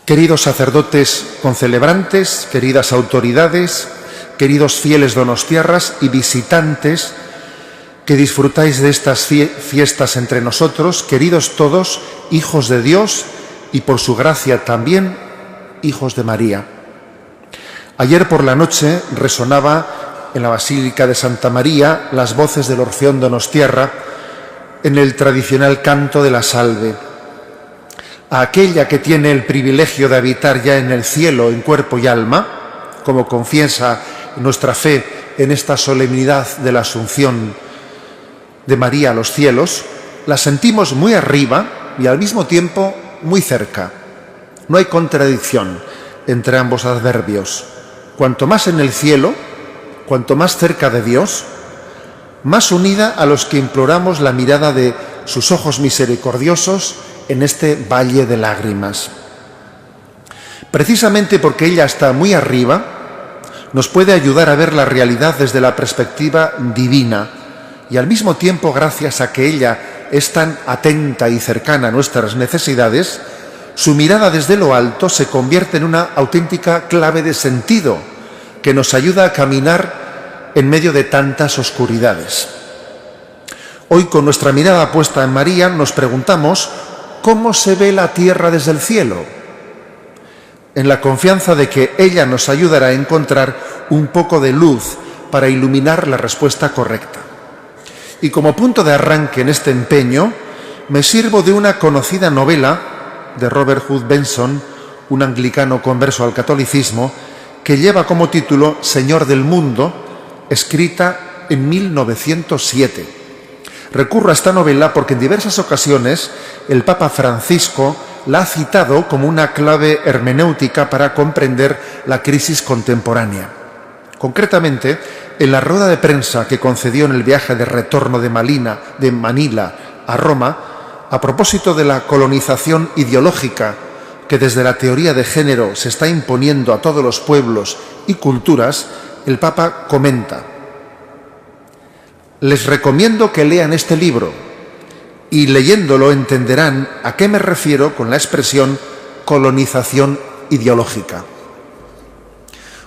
Queridos sacerdotes concelebrantes, queridas autoridades, queridos fieles donostiarras y visitantes que disfrutáis de estas fiestas entre nosotros, queridos todos, hijos de Dios y por su gracia también hijos de María. Ayer por la noche resonaba en la Basílica de Santa María las voces del Orfeón Donostiarra en el tradicional canto de la Salve. A aquella que tiene el privilegio de habitar ya en el cielo en cuerpo y alma, como confiesa nuestra fe en esta solemnidad de la Asunción de María a los cielos, la sentimos muy arriba y al mismo tiempo muy cerca. No hay contradicción entre ambos adverbios. Cuanto más en el cielo, cuanto más cerca de Dios, más unida a los que imploramos la mirada de sus ojos misericordiosos en este valle de lágrimas. Precisamente porque ella está muy arriba, nos puede ayudar a ver la realidad desde la perspectiva divina y al mismo tiempo, gracias a que ella es tan atenta y cercana a nuestras necesidades, su mirada desde lo alto se convierte en una auténtica clave de sentido que nos ayuda a caminar en medio de tantas oscuridades. Hoy, con nuestra mirada puesta en María, nos preguntamos ¿cómo se ve la tierra desde el cielo? En la confianza de que ella nos ayudará a encontrar un poco de luz para iluminar la respuesta correcta. Y como punto de arranque en este empeño, me sirvo de una conocida novela de Robert Hood Benson, un anglicano converso al catolicismo, que lleva como título Señor del Mundo, escrita en 1907. Recurro a esta novela porque en diversas ocasiones el Papa Francisco la ha citado como una clave hermenéutica para comprender la crisis contemporánea. Concretamente, en la rueda de prensa que concedió en el viaje de retorno de Manila a Roma, a propósito de la colonización ideológica que desde la teoría de género se está imponiendo a todos los pueblos y culturas, el Papa comenta: les recomiendo que lean este libro y leyéndolo entenderán a qué me refiero con la expresión colonización ideológica.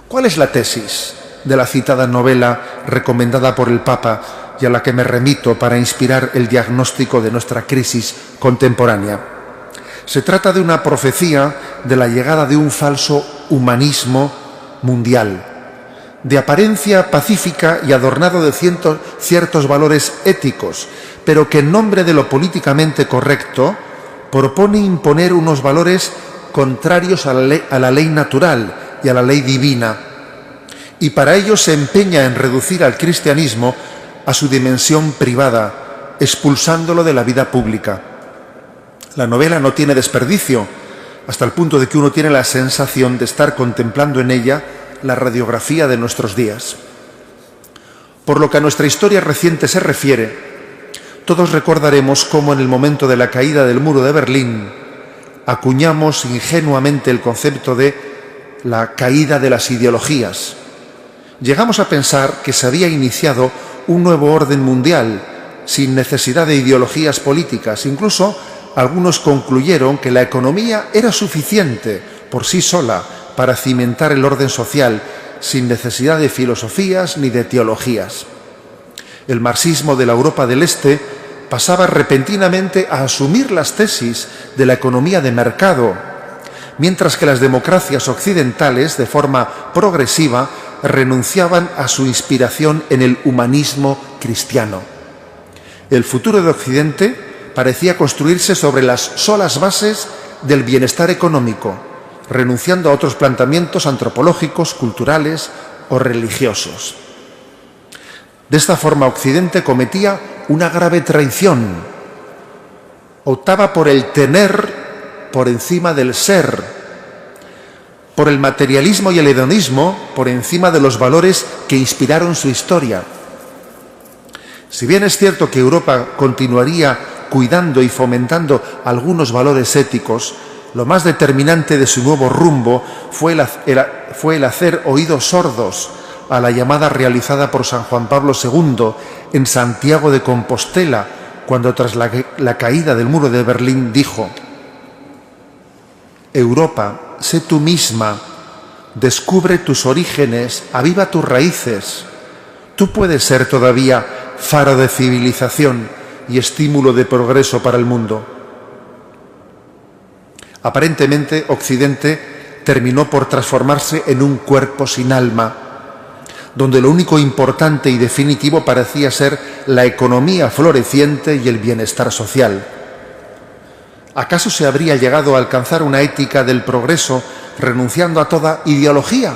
¿Cuál es la tesis de la citada novela recomendada por el Papa y a la que me remito para inspirar el diagnóstico de nuestra crisis contemporánea? Se trata de una profecía de la llegada de un falso humanismo mundial, de apariencia pacífica y adornado de ciertos valores éticos, pero que en nombre de lo políticamente correcto propone imponer unos valores contrarios a la ley natural y a la ley divina, y para ello se empeña en reducir al cristianismo a su dimensión privada, expulsándolo de la vida pública. La novela no tiene desperdicio, hasta el punto de que uno tiene la sensación de estar contemplando en ella la radiografía de nuestros días. Por lo que a nuestra historia reciente se refiere, todos recordaremos cómo en el momento de la caída del muro de Berlín acuñamos ingenuamente el concepto de la caída de las ideologías. Llegamos a pensar que se había iniciado un nuevo orden mundial sin necesidad de ideologías políticas. Incluso algunos concluyeron que la economía era suficiente por sí sola para cimentar el orden social, sin necesidad de filosofías ni de teologías. El marxismo de la Europa del Este pasaba repentinamente a asumir las tesis de la economía de mercado, mientras que las democracias occidentales, de forma progresiva, renunciaban a su inspiración en el humanismo cristiano. El futuro de Occidente parecía construirse sobre las solas bases del bienestar económico, renunciando a otros planteamientos antropológicos, culturales o religiosos. De esta forma, Occidente cometía una grave traición. Optaba por el tener por encima del ser, por el materialismo y el hedonismo por encima de los valores que inspiraron su historia. Si bien es cierto que Europa continuaría cuidando y fomentando algunos valores éticos, lo más determinante de su nuevo rumbo fue el hacer oídos sordos a la llamada realizada por San Juan Pablo II en Santiago de Compostela, cuando tras la caída del muro de Berlín dijo: Europa sé tú misma, descubre tus orígenes, aviva tus raíces. Tú puedes ser todavía faro de civilización y estímulo de progreso para el mundo. Aparentemente, Occidente terminó por transformarse en un cuerpo sin alma, donde lo único importante y definitivo parecía ser la economía floreciente y el bienestar social. ¿Acaso se habría llegado a alcanzar una ética del progreso renunciando a toda ideología?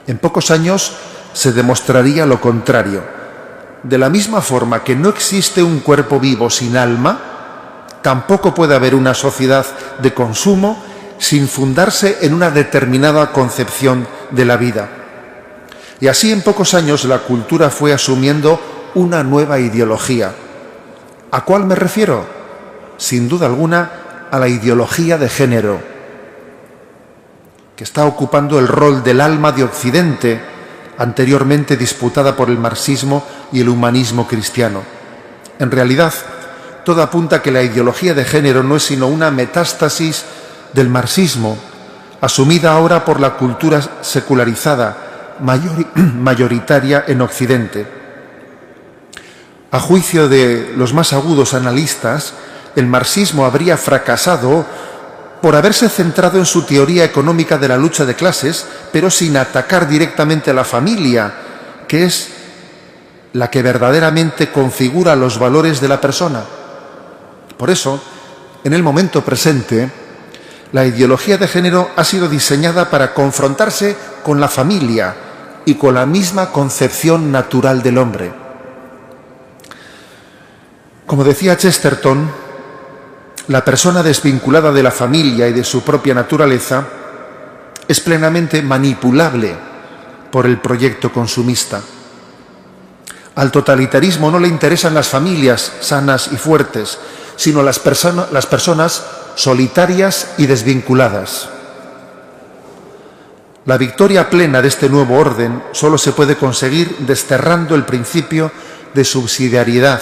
En pocos años se demostraría lo contrario. De la misma forma que no existe un cuerpo vivo sin alma, tampoco puede haber una sociedad de consumo sin fundarse en una determinada concepción de la vida. Y así en pocos años la cultura fue asumiendo una nueva ideología. ¿A cuál me refiero? Sin duda alguna a la ideología de género, que está ocupando el rol del alma de Occidente, anteriormente disputada por el marxismo y el humanismo cristiano. En realidad, todo apunta a que la ideología de género no es sino una metástasis del marxismo, asumida ahora por la cultura secularizada, mayoritaria en Occidente. A juicio de los más agudos analistas, el marxismo habría fracasado por haberse centrado en su teoría económica de la lucha de clases, pero sin atacar directamente a la familia, que es la que verdaderamente configura los valores de la persona. Por eso, en el momento presente, la ideología de género ha sido diseñada para confrontarse con la familia y con la misma concepción natural del hombre. Como decía Chesterton, la persona desvinculada de la familia y de su propia naturaleza es plenamente manipulable por el proyecto consumista. Al totalitarismo no le interesan las familias sanas y fuertes, sino las personas solitarias y desvinculadas. La victoria plena de este nuevo orden solo se puede conseguir desterrando el principio de subsidiariedad,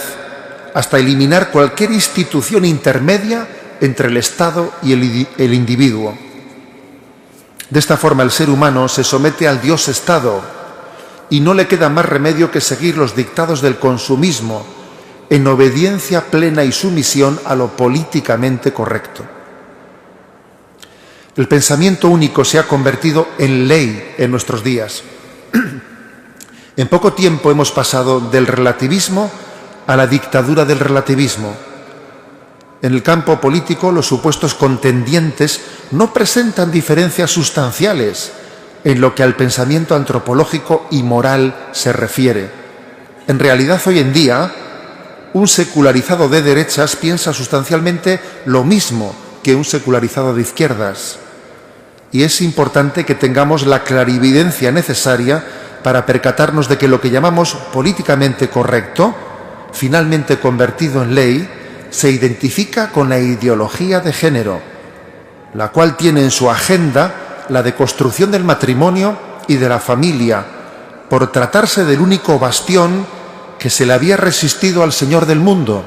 hasta eliminar cualquier institución intermedia entre el Estado y el individuo. De esta forma el ser humano se somete al Dios-Estado y no le queda más remedio que seguir los dictados del consumismo en obediencia plena y sumisión a lo políticamente correcto. El pensamiento único se ha convertido en ley en nuestros días. En poco tiempo hemos pasado del relativismo a la dictadura del relativismo. En el campo político, los supuestos contendientes no presentan diferencias sustanciales en lo que al pensamiento antropológico y moral se refiere. En realidad, hoy en día, un secularizado de derechas piensa sustancialmente lo mismo que un secularizado de izquierdas. Y es importante que tengamos la clarividencia necesaria para percatarnos de que lo que llamamos políticamente correcto, finalmente convertido en ley, se identifica con la ideología de género, la cual tiene en su agenda la deconstrucción del matrimonio y de la familia, por tratarse del único bastión que se le había resistido al Señor del mundo,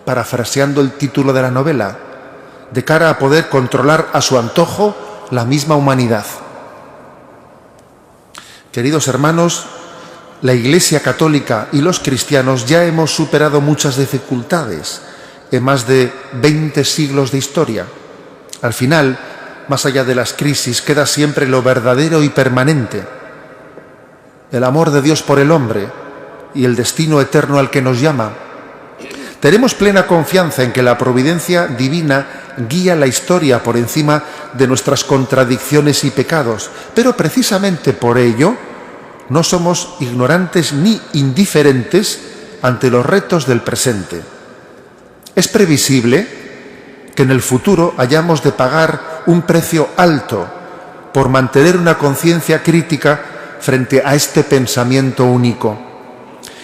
parafraseando el título de la novela, de cara a poder controlar a su antojo la misma humanidad. Queridos hermanos, la Iglesia Católica y los cristianos ya hemos superado muchas dificultades en más de 20 siglos de historia. Al final, más allá de las crisis, queda siempre lo verdadero y permanente: el amor de Dios por el hombre y el destino eterno al que nos llama. Tenemos plena confianza en que la providencia divina guía la historia por encima de nuestras contradicciones y pecados, pero precisamente por ello no somos ignorantes ni indiferentes ante los retos del presente. Es previsible que en el futuro hayamos de pagar un precio alto por mantener una conciencia crítica frente a este pensamiento único.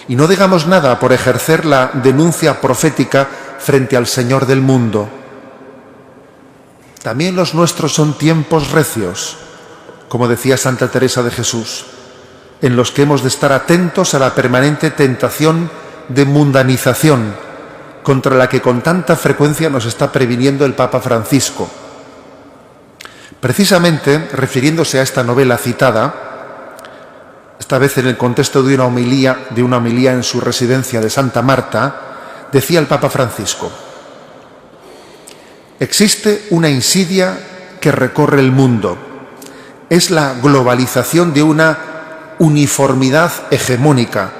Y no digamos nada por ejercer la denuncia profética frente al Señor del mundo. También los nuestros son tiempos recios, como decía Santa Teresa de Jesús, en los que hemos de estar atentos a la permanente tentación de mundanización contra la que con tanta frecuencia nos está previniendo el Papa Francisco. Precisamente, refiriéndose a esta novela citada, esta vez en el contexto de una homilía en su residencia de Santa Marta, decía el Papa Francisco: existe una insidia que recorre el mundo. Es la globalización de una uniformidad hegemónica,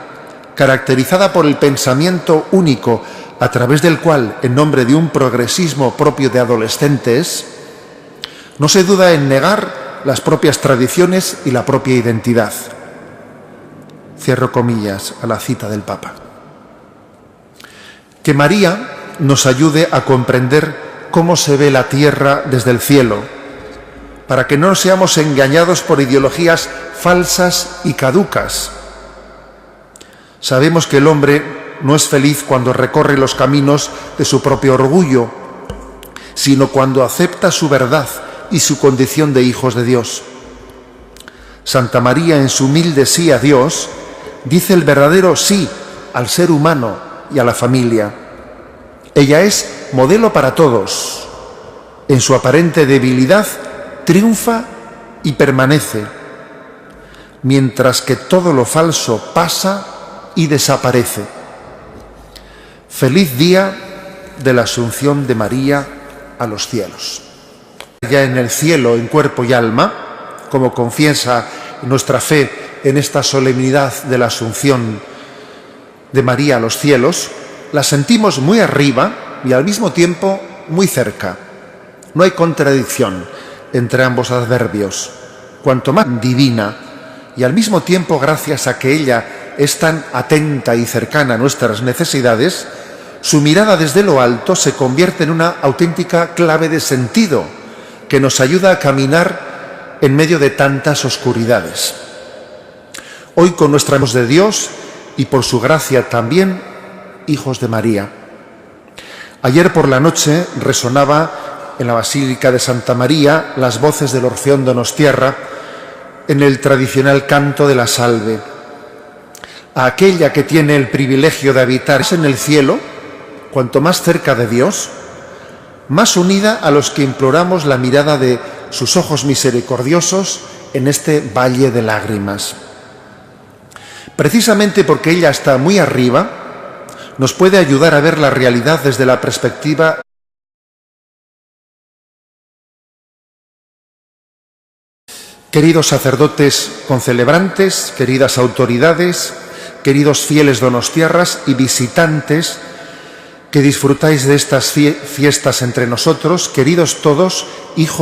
caracterizada por el pensamiento único, a través del cual, en nombre de un progresismo propio de adolescentes, no se duda en negar las propias tradiciones y la propia identidad. Cierro comillas a la cita del Papa. Que María nos ayude a comprender cómo se ve la tierra desde el cielo, para que no seamos engañados por ideologías falsas y caducas. Sabemos que el hombre no es feliz cuando recorre los caminos de su propio orgullo, sino cuando acepta su verdad y su condición de hijos de Dios. Santa María, en su humilde sí a Dios, dice el verdadero sí al ser humano y a la familia. Ella es modelo para todos. En su aparente debilidad triunfa y permanece, mientras que todo lo falso pasa y desaparece. Feliz día de la Asunción de María a los cielos. Ya en el cielo, en cuerpo y alma, como confiesa nuestra fe en esta solemnidad de la Asunción de María a los cielos, la sentimos muy arriba y al mismo tiempo muy cerca. No hay contradicción entre ambos adverbios. Cuanto más divina y al mismo tiempo, gracias a que ella es tan atenta y cercana a nuestras necesidades, su mirada desde lo alto se convierte en una auténtica clave de sentido que nos ayuda a caminar en medio de tantas oscuridades. Hoy, con nuestra hijos de Dios y por su gracia también hijos de María. Ayer por la noche resonaba en la Basílica de Santa María las voces del Orfeón Donostiarra en el tradicional canto de la Salve. A aquella que tiene el privilegio de habitar en el cielo, cuanto más cerca de Dios, más unida a los que imploramos la mirada de sus ojos misericordiosos en este valle de lágrimas. Precisamente porque ella está muy arriba, nos puede ayudar a ver la realidad desde la perspectiva. Queridos sacerdotes concelebrantes, queridas autoridades, queridos fieles donostiarras y visitantes que disfrutáis de estas fiestas entre nosotros, queridos todos, hijos